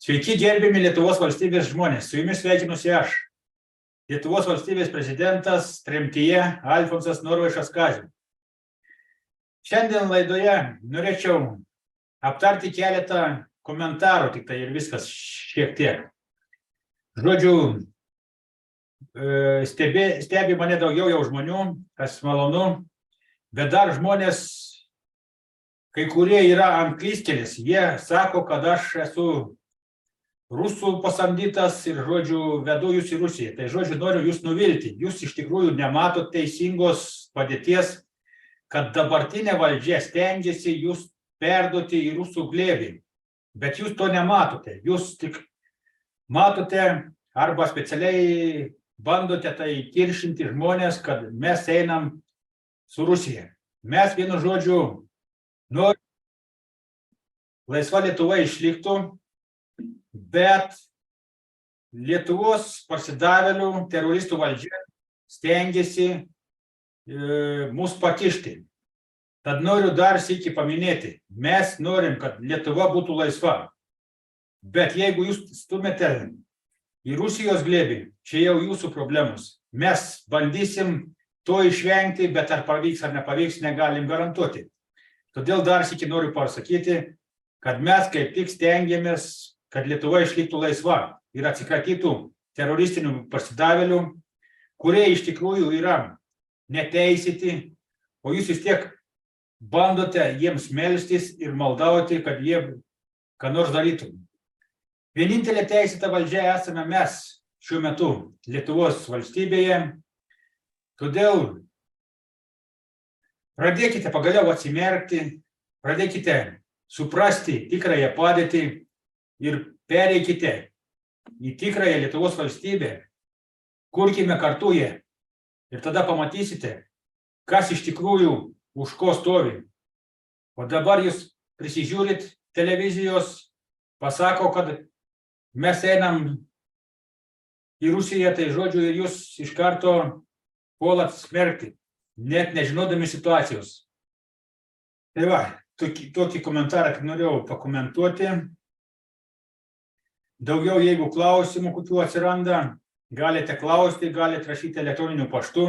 Sveiki, gerbiami Lietuvos valstybės žmonės. Su jumis sveikinusi aš, Lietuvos valstybės prezidentas tremtyje Alfonsas Norvaišas Kazys. Šiandien laidoje norėčiau aptarti keletą komentarų, tik tai ir viskas šiek tiek. Žodžiu, stebi mane daugiau jau žmonių, kas malonu, bet dar žmonės, kai kurie yra ant klystkelės, jie sako, kad aš esu rusų pasamdytas ir, žodžiu, vedu jūs į Rusiją. Tai, žodžiu, noriu jūs nuvilti. Jūs iš tikrųjų nematot teisingos padėties, kad dabartinė valdžia stengiasi jūs perduoti į rusų glėbį. Bet jūs to nematote. Jūs tik matote arba specialiai bandote tai kiršinti žmonės, kad mes einam su Rusija. Mes, vienu žodžiu, norime laisva Lietuva išliktų, bet Lietuvos parsidavėlių teroristų valdžia stengiasi mus pakišti. Tad noriu dar sykį paminėti. Mes norim, kad Lietuva būtų laisva. Bet jeigu jūs stumėte į Rusijos glėbį, čia jau jūsų problemos. Mes bandysim to išvengti, bet ar pavyks ar nepavyks, negalim garantuoti. Todėl dar sykį noriu pasakyti, kad mes kaip tik stengiamės, kad Lietuva išliktų laisva ir atsikratytų teroristinių parsidavėlių, kurie iš tikrųjų yra neteisėti, o jūs vis tiek bandote jiems melstis ir maldauti, kad jie ką nors darytų. Vienintelė teisėta valdžia esame mes šiuo metu Lietuvos valstybėje, todėl pradėkite pagaliau atsimerkti, pradėkite suprasti tikrąją padėtį ir pereikite į tikrąją Lietuvos valstybę, kurkime kartu ją ir tada pamatysite, kas iš tikrųjų už ko stovi. O dabar jūs prisižiūrit televizijos, pasako, kad mes einam į Rusiją, tai žodžiu, ir jūs iš karto puolat smerkti, net nežinodami situacijos. Tai va, tokį komentarą norėjau pakomentuoti. Daugiau, jeigu klausimų kokių atsiranda, galite klausti, galite rašyti elektroniniu paštu.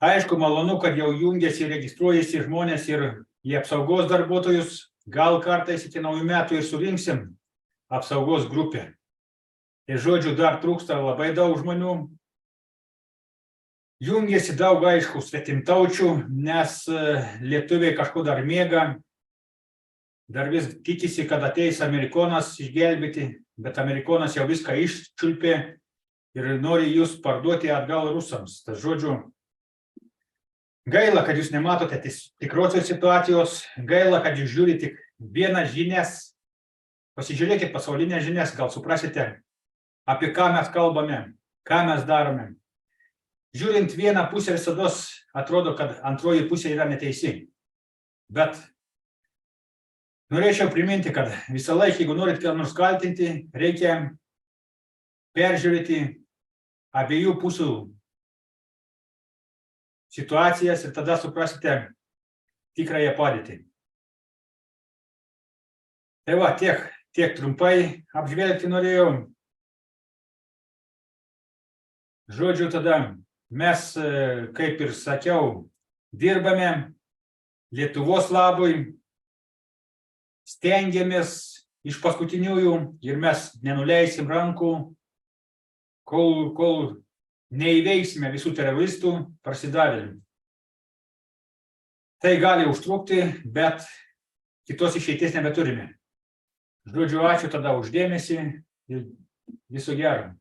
Aišku, malonu, kad jau jungiasi ir registruojasi žmonės ir į apsaugos darbuotojus. Gal kartais iki naujų metų ir surinksim apsaugos grupę. Tai žodžiu, dar trūksta labai daug žmonių. Jungiasi daug, aišku, svetimtaučių, nes lietuviai kažko dar miega. Dar vis tikisi, kad ateis Amerikonas išgelbėti, bet Amerikonas jau viską iščiulpė ir nori jūs parduoti atgal rusams. Tai žodžiu, gaila, kad jūs nematote tikrosios situacijos, gaila, kad jūs žiūrite tik vienas žinias. Pasižiūrėkit pasaulinės žinias, gal suprasite, apie ką mes kalbame, ką mes darome. Žiūrint vieną pusę visada atrodo, kad antroji pusė yra neteisi. Bet norėčiau priminti, kad visą laiką, jeigu norit ką nors kaltinti, reikia peržiūrėti abiejų pusių situacijas ir tada suprasite tikrąją padėtį. Tai va, tiek trumpai apžvelgti norėjau. Žodžiu, tada mes, kaip ir sakiau, dirbame Lietuvos labui, stengiamės iš paskutiniųjų ir mes nenuleisim rankų, kol neįveiksime visų teroristų parsidavėlių. Tai gali užtrukti, bet kitos išeities nebeturime. Žodžiu, ačiū tada už dėmesį ir viso gero.